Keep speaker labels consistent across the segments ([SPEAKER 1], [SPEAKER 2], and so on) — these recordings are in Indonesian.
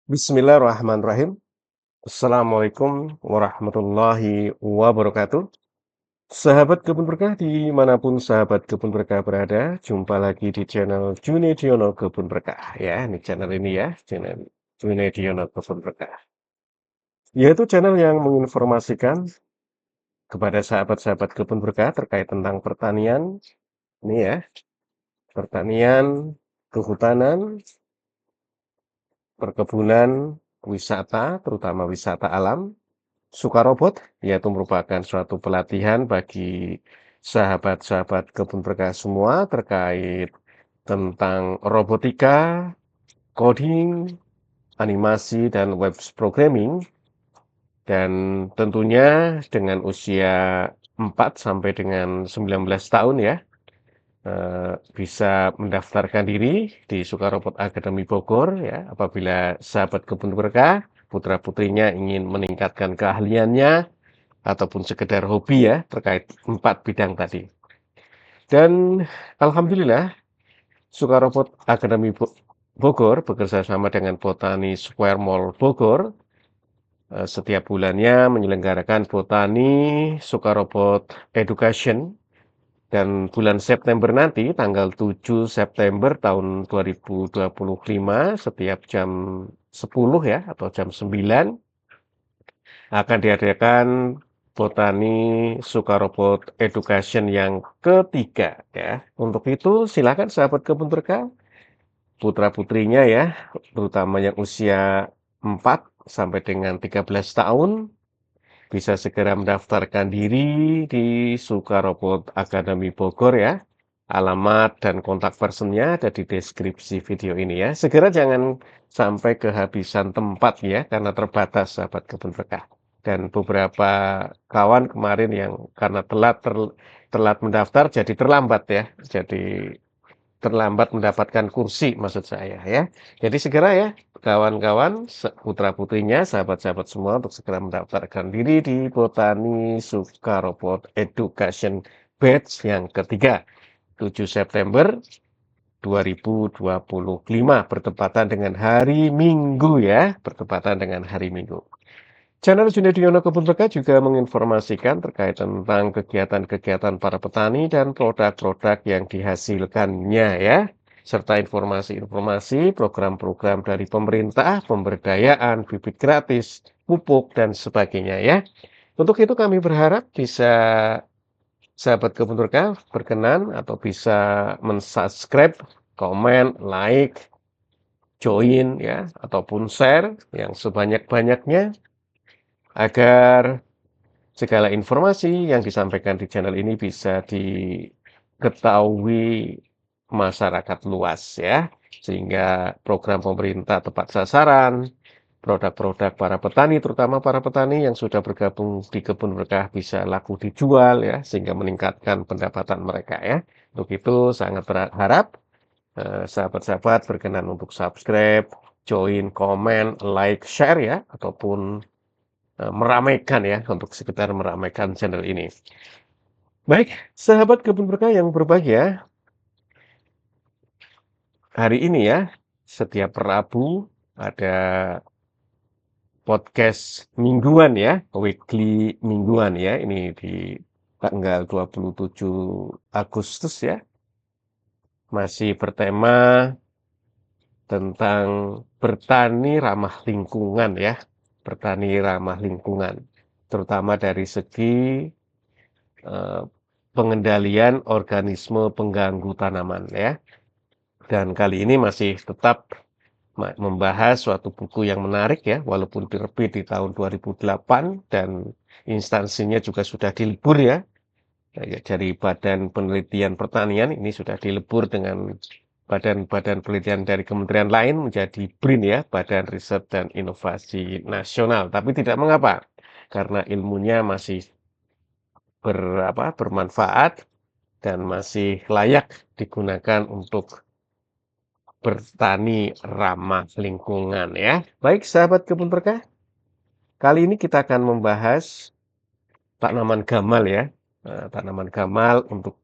[SPEAKER 1] Bismillahirrahmanirrahim. Assalamualaikum warahmatullahi wabarakatuh. Sahabat Kebun Berkah dimanapun sahabat Kebun Berkah berada, jumpa lagi di channel Junediono Kebun Berkah ya. Ini channel ini ya, channel Junediono Kebun Berkah. Yaitu channel yang menginformasikan kepada sahabat-sahabat Kebun Berkah terkait tentang pertanian, ini ya, pertanian, kehutanan, perkebunan, wisata, terutama wisata alam, Sukarobot, yaitu merupakan suatu pelatihan bagi sahabat-sahabat kebun berkah semua terkait tentang robotika, coding, animasi, dan web programming. Dan tentunya dengan usia 4 sampai dengan 19 tahun ya, bisa mendaftarkan diri di Sukarobot Academy Bogor ya, apabila sahabat kebun berkah, putra-putrinya ingin meningkatkan keahliannya ataupun sekedar hobi ya terkait 4 bidang tadi. Dan alhamdulillah Sukarobot Academy Bogor bekerja sama dengan Botani Square Mall Bogor setiap bulannya menyelenggarakan Botani Sukarobot Education dan bulan September nanti tanggal 7 September tahun 2025 setiap jam 10 ya atau jam 9 akan diadakan Botani Sukarobot Education yang ketiga ya. Untuk itu silakan sahabat kebun berkah, putra-putrinya ya, terutama yang usia 4 sampai dengan 13 tahun, bisa segera mendaftarkan diri di Sukarobot Academy Bogor ya. Alamat dan kontak personnya ada di deskripsi video ini ya. Segera jangan sampai kehabisan tempat ya, karena terbatas sahabat kebun berkah. Dan beberapa kawan kemarin yang karena telat mendaftar jadi terlambat ya. Jadi terlambat mendapatkan kursi maksud saya ya. Jadi segera ya kawan-kawan, putra-putrinya, sahabat-sahabat semua untuk segera mendaftarkan diri di Botani Sukarobot Education Batch yang ketiga, 7 September 2025 bertepatan dengan hari Minggu ya, bertepatan dengan hari Minggu. Channel Junediono Kebun Berkah juga menginformasikan terkait tentang kegiatan-kegiatan para petani dan produk-produk yang dihasilkannya ya, serta informasi-informasi program-program dari pemerintah, pemberdayaan, bibit gratis, pupuk, dan sebagainya ya. Untuk itu kami berharap bisa sahabat Kebun Berkah berkenan atau bisa mensubscribe, komen, like, join ya, ataupun share yang sebanyak-banyaknya agar segala informasi yang disampaikan di channel ini bisa diketahui masyarakat luas ya, sehingga program pemerintah tepat sasaran, produk-produk para petani, terutama para petani yang sudah bergabung di Kebun Berkah bisa laku dijual ya, sehingga meningkatkan pendapatan mereka ya. Untuk itu sangat berharap sahabat-sahabat berkenan untuk subscribe, join, komen, like, share ya, ataupun meramaikan ya, untuk sekedar meramaikan channel ini. Baik, sahabat Kebun Berkah yang berbahagia, hari ini ya, setiap Rabu ada podcast mingguan ya, weekly mingguan ya, ini di tanggal 27 Agustus ya, masih bertema tentang bertani ramah lingkungan ya, bertani ramah lingkungan, terutama dari segi eh, pengendalian organisme pengganggu tanaman ya. Dan kali ini masih tetap membahas suatu buku yang menarik ya, walaupun terbit di tahun 2008 dan instansinya juga sudah dilebur ya. Ya, dari Badan Penelitian Pertanian ini sudah dilebur dengan badan-badan penelitian dari kementerian lain menjadi BRIN ya, Badan Riset dan Inovasi Nasional. Tapi tidak mengapa, karena ilmunya masih bermanfaat dan masih layak digunakan untuk bertani ramah lingkungan ya. Baik sahabat kebun berkah, kali ini kita akan membahas tanaman gamal ya. Tanaman gamal untuk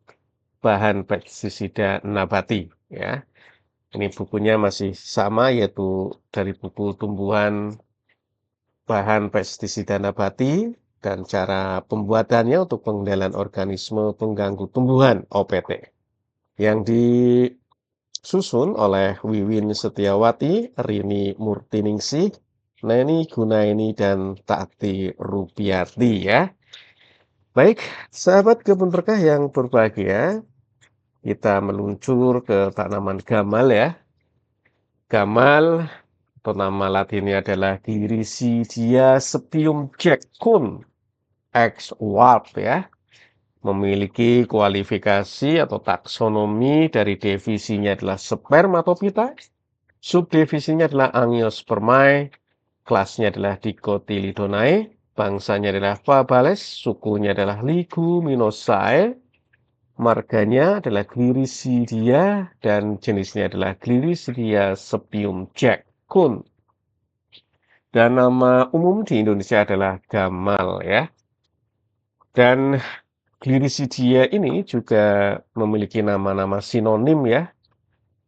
[SPEAKER 1] bahan pestisida nabati ya. Ini bukunya masih sama, yaitu dari buku Tumbuhan Bahan Pestisida Nabati dan Cara Pembuatannya untuk Pengendalian Organisme Pengganggu Tumbuhan (OPT), yang disusun oleh Wiwin Setiawati, Rini Murtiningsih, Neni Gunaini, dan Tati Rupiati ya. Baik, sahabat kebun berkah yang berbahagia, kita meluncur ke tanaman gamal ya. Gamal atau nama latinnya adalah Diricidia Sepium Jackcun X. Ward ya. Memiliki kualifikasi atau taksonomi dari divisinya adalah Spermatophyta, subdivisinya adalah Angiospermae, kelasnya adalah Dicotyledonae, bangsanya adalah Fabales, sukunya adalah Leguminosae, marganya adalah Gliricidia, dan jenisnya adalah Gliricidia Sepium Jackcun. Dan nama umum di Indonesia adalah gamal ya. Dan Gliricidia ini juga memiliki nama-nama sinonim ya.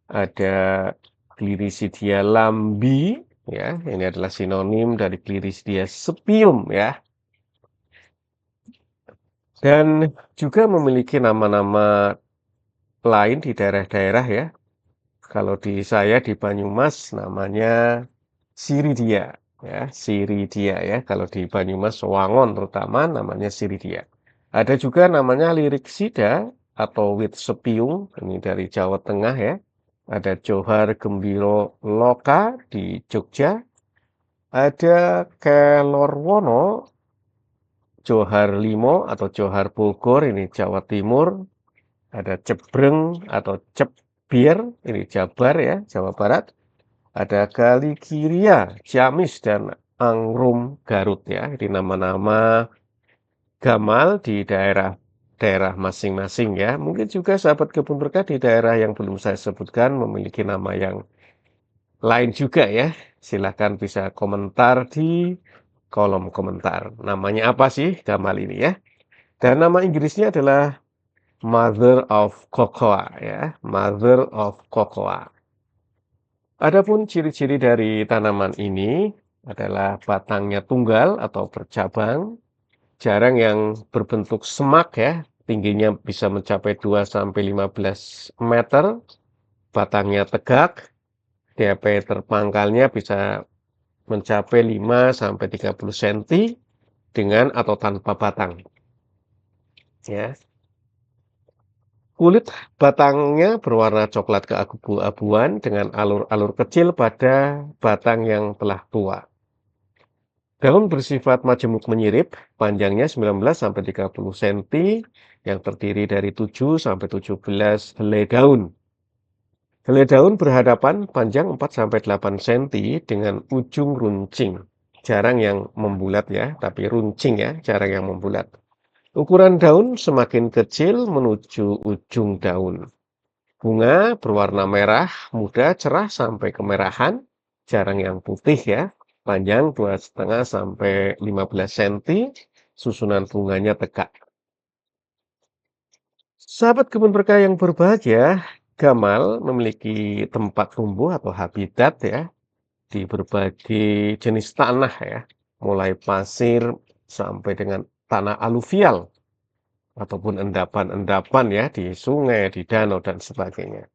[SPEAKER 1] Ada Gliricidia lambi ya, ini adalah sinonim dari Gliricidia sepium ya. Dan juga memiliki nama-nama lain di daerah-daerah ya. Kalau di saya di Banyumas namanya Siridia ya, Siridia ya. Kalau di Banyumas Wangon terutama namanya Siridia. Ada juga namanya Liriksida atau wit sepiung, ini dari Jawa Tengah ya. Ada Johar Gembiro Loka di Jogja. Ada Kelorwono Johar Limo atau Johar Bogor, ini Jawa Timur. Ada Cebreng atau Cepbir, ini Jabar ya, Jawa Barat. Ada Galikiria, Ciamis, dan Angrum Garut ya. Ini nama-nama gamal di daerah masing-masing ya. Mungkin juga sahabat kebun berkah di daerah yang belum saya sebutkan memiliki nama yang lain juga ya. Silahkan bisa komentar di kolom komentar. Namanya apa sih gamal ini ya? Dan nama Inggrisnya adalah Mother of Cocoa ya, Mother of Cocoa. Adapun ciri-ciri dari tanaman ini adalah batangnya tunggal atau bercabang, jarang yang berbentuk semak ya, tingginya bisa mencapai 2 sampai 15 meter, batangnya tegak, diameter pangkalnya bisa mencapai 5 sampai 30 cm dengan atau tanpa batang. Ya. Kulit batangnya berwarna coklat keabu-abuan dengan alur-alur kecil pada batang yang telah tua. Daun bersifat majemuk menyirip, panjangnya 19 sampai 30 cm yang terdiri dari 7 sampai 17 helai daun. Helai daun berhadapan panjang 4 sampai 8 cm dengan ujung runcing. Jarang yang membulat ya, tapi runcing ya, jarang yang membulat. Ukuran daun semakin kecil menuju ujung daun. Bunga berwarna merah, muda, cerah sampai kemerahan, jarang yang putih ya. Panjang 2,5 sampai 15 cm, susunan bunganya tegak. Sahabat kebun berkah yang berbahagia, gamal memiliki tempat tumbuh atau habitat ya di berbagai jenis tanah ya, mulai pasir sampai dengan tanah aluvial ataupun endapan-endapan ya di sungai, di danau dan sebagainya.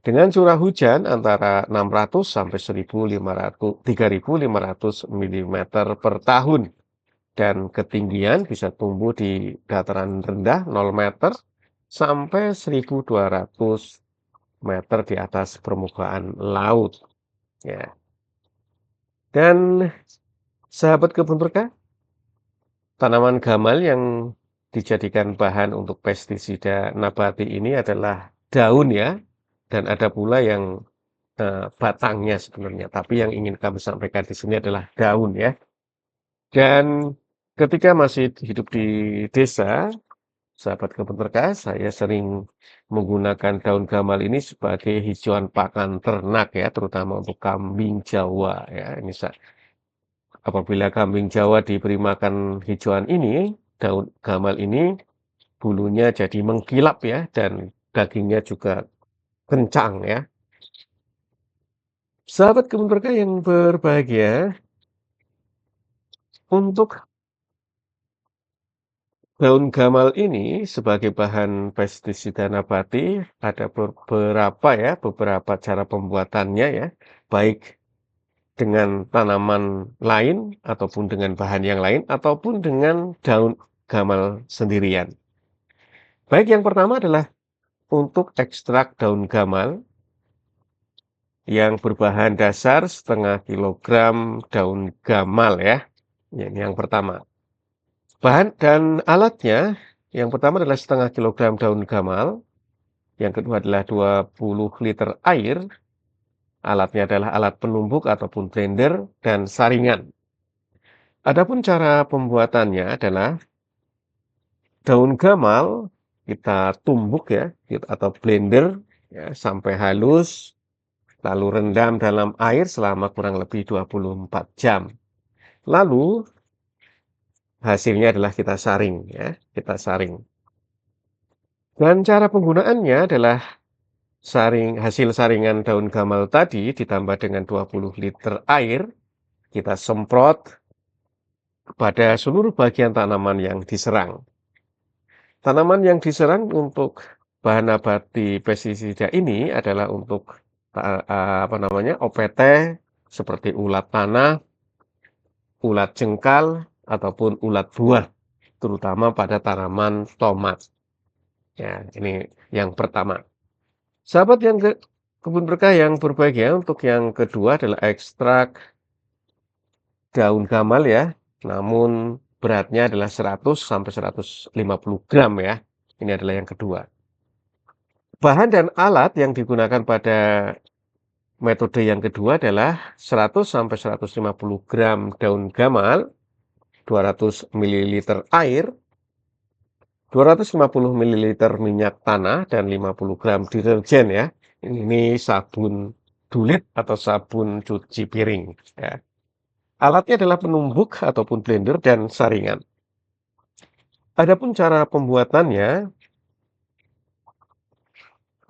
[SPEAKER 1] Dengan curah hujan antara 600 sampai 3.500 mm per tahun dan ketinggian bisa tumbuh di dataran rendah 0 meter sampai 1.200 meter di atas permukaan laut ya. Dan sahabat kebun berkah, tanaman gamal yang dijadikan bahan untuk pestisida nabati ini adalah daun ya, dan ada pula yang batangnya sebenarnya, tapi yang ingin kami sampaikan di sini adalah daun ya. Dan ketika masih hidup di desa, sahabat kebun berkah, saya sering menggunakan daun gamal ini sebagai hijauan pakan ternak ya, terutama untuk kambing Jawa ya. Ini apabila kambing Jawa diberi makan hijauan ini, daun gamal ini, bulunya jadi mengkilap ya, dan dagingnya juga kencang ya. Sahabat kebun berkah yang berbahagia, untuk daun gamal ini sebagai bahan pestisida nabati ada beberapa cara pembuatannya ya, baik dengan tanaman lain ataupun dengan bahan yang lain ataupun dengan daun gamal sendirian. Baik yang pertama adalah untuk ekstrak daun gamal yang berbahan dasar setengah kilogram daun gamal ya. Ini yang pertama. Bahan dan alatnya, yang pertama adalah setengah kilogram daun gamal, yang kedua adalah 20 liter air, alatnya adalah alat penumbuk ataupun blender, dan saringan. Adapun cara pembuatannya adalah daun gamal kita tumbuk ya, atau blender ya, sampai halus, lalu rendam dalam air selama kurang lebih 24 jam. Lalu hasilnya adalah kita saring ya, kita saring. Dan cara penggunaannya adalah hasil saringan daun gamal tadi ditambah dengan 20 liter air, kita semprot pada seluruh bagian tanaman yang diserang. Tanaman yang diserang untuk bahan nabati pestisida ini adalah untuk OPT seperti ulat tanah, ulat jengkal, ataupun ulat buah, terutama pada tanaman tomat. Ya, ini yang pertama. Sahabat yang kebun berkah yang berbahagia, untuk yang kedua adalah ekstrak daun gamal ya, namun beratnya adalah 100 sampai 150 gram ya. Ini adalah yang kedua. Bahan dan alat yang digunakan pada metode yang kedua adalah 100 sampai 150 gram daun gamal, 200 ml air, 250 ml minyak tanah, dan 50 gram deterjen ya. Ini sabun dulit atau sabun cuci piring ya. Alatnya adalah penumbuk ataupun blender dan saringan. Adapun cara pembuatannya,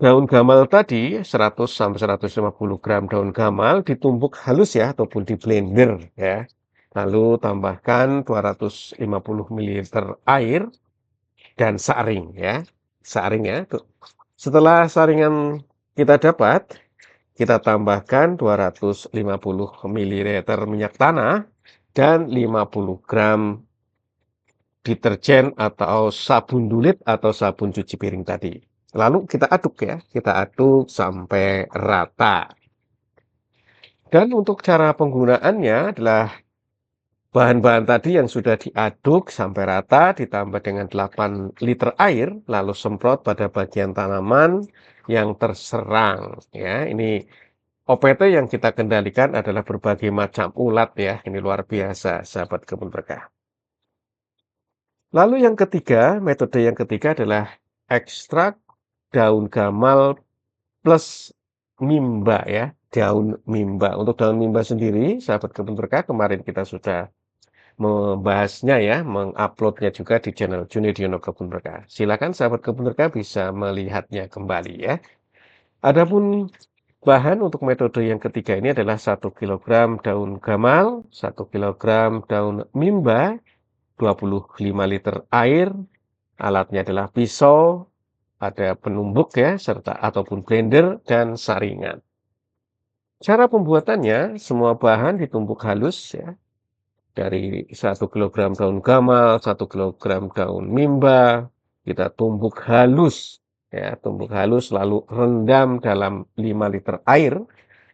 [SPEAKER 1] daun gamal tadi 100 sampai 150 gram daun gamal ditumbuk halus ya ataupun di blender ya. Lalu tambahkan 250 ml air dan saring ya. Saring ya. Setelah saringan kita dapat, kita tambahkan 250 ml minyak tanah dan 50 gram deterjen atau sabun dulit atau sabun cuci piring tadi. Lalu kita aduk ya, kita aduk sampai rata. Dan untuk cara penggunaannya adalah bahan-bahan tadi yang sudah diaduk sampai rata ditambah dengan 8 liter air, lalu semprot pada bagian tanaman yang terserang ya. Ini OPT yang kita kendalikan adalah berbagai macam ulat ya. Ini luar biasa, sahabat kebun berkah. Lalu yang ketiga, metode yang ketiga adalah ekstrak daun gamal plus mimba ya, daun mimba. Untuk daun mimba sendiri, sahabat kebun berkah, kemarin kita sudah membahasnya ya, menguploadnya juga di channel Junidiono Kebun Berkah. Silakan sahabat kebun berkah bisa melihatnya kembali ya. Adapun bahan untuk metode yang ketiga ini adalah 1 kilogram daun gamal, 1 kilogram daun mimba, 25 liter air, alatnya adalah pisau, ada penumbuk ya, serta ataupun blender dan saringan. Cara pembuatannya, semua bahan ditumbuk halus ya, dari 1 kilogram daun gamal, 1 kilogram daun mimba, kita tumbuk halus ya, tumbuk halus lalu rendam dalam 5 liter air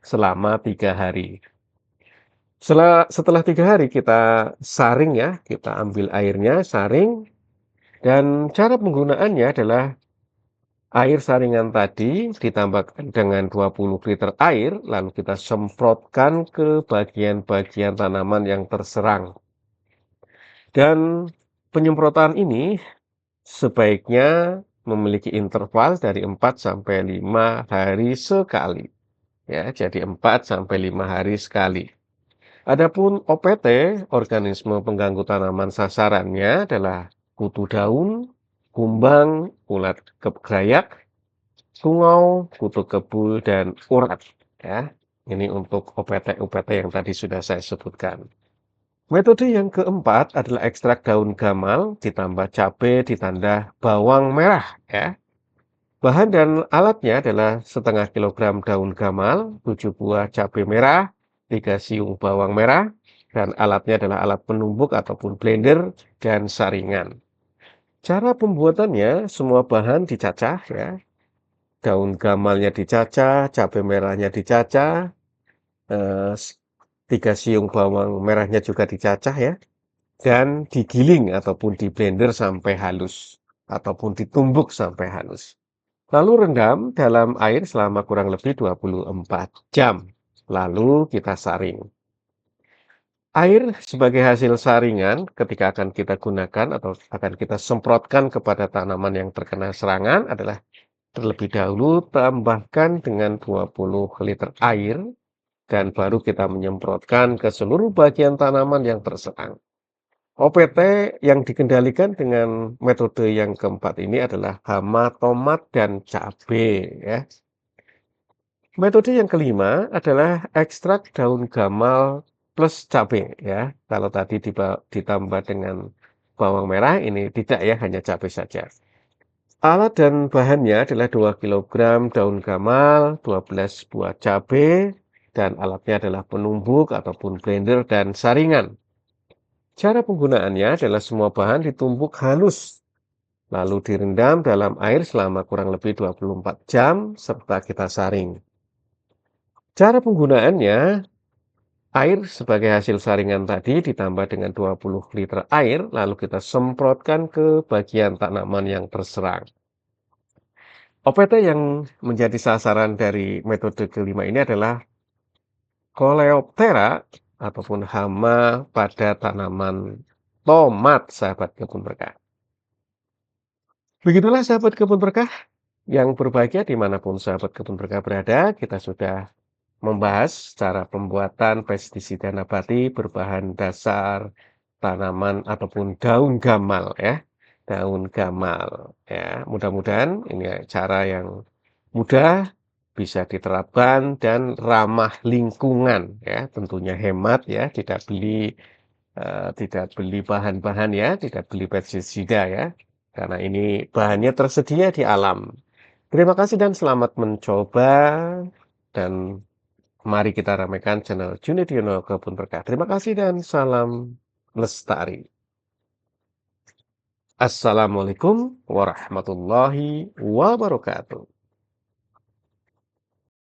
[SPEAKER 1] selama 3 hari. Setelah 3 hari kita saring ya, kita ambil airnya, saring, dan cara penggunaannya adalah air saringan tadi ditambahkan dengan 20 liter air, lalu kita semprotkan ke bagian-bagian tanaman yang terserang. Dan penyemprotan ini sebaiknya memiliki interval dari 4 sampai 5 hari sekali. Ya, jadi 4 sampai 5 hari sekali. Adapun OPT, organisme pengganggu tanaman sasarannya adalah kutu daun, kumbang, ulat kegrayak, tungau, kutu kebul, dan urat. Ya. Ini untuk OPT-OPT yang tadi sudah saya sebutkan. Metode yang keempat adalah ekstrak daun gamal ditambah cabai ditambah bawang merah ya. Bahan dan alatnya adalah setengah kilogram daun gamal, 7 buah cabai merah, 3 siung bawang merah, dan alatnya adalah alat penumbuk ataupun blender dan saringan. Cara pembuatannya, semua bahan dicacah ya. Daun gamalnya dicacah, cabai merahnya dicacah, eh, 3 siung bawang merahnya juga dicacah ya. Dan digiling ataupun di blender sampai halus ataupun ditumbuk sampai halus. Lalu rendam dalam air selama kurang lebih 24 jam. Lalu kita saring. Air sebagai hasil saringan ketika akan kita gunakan atau akan kita semprotkan kepada tanaman yang terkena serangan adalah terlebih dahulu tambahkan dengan 20 liter air dan baru kita menyemprotkan ke seluruh bagian tanaman yang terserang. OPT yang dikendalikan dengan metode yang keempat ini adalah hama tomat dan cabai ya. Metode yang kelima adalah ekstrak daun gamal plus cabai ya. Kalau tadi ditambah dengan bawang merah, ini tidak ya, hanya cabai saja. Alat dan bahannya adalah 2 kilogram daun gamal, 12 buah cabai, dan alatnya adalah penumbuk ataupun blender dan saringan. Cara penggunaannya adalah semua bahan ditumbuk halus, lalu direndam dalam air selama kurang lebih 24 jam, serta kita saring. Cara penggunaannya, air sebagai hasil saringan tadi ditambah dengan 20 liter air, lalu kita semprotkan ke bagian tanaman yang terserang. OPT yang menjadi sasaran dari metode kelima ini adalah Coleoptera ataupun hama pada tanaman tomat, sahabat kebun berkah. Begitulah sahabat kebun berkah yang berbahagia dimanapun sahabat kebun berkah berada, kita sudah membahas cara pembuatan pestisida nabati berbahan dasar tanaman ataupun daun gamal ya. Daun gamal ya. Mudah-mudahan ini cara yang mudah, bisa diterapkan dan ramah lingkungan ya. Tentunya hemat ya, tidak beli bahan-bahan ya, tidak beli pestisida ya. Karena ini bahannya tersedia di alam. Terima kasih dan selamat mencoba dan mari kita ramaikan channel Junidiono Kebun Berkah. Terima kasih dan salam lestari. Assalamualaikum warahmatullahi wabarakatuh.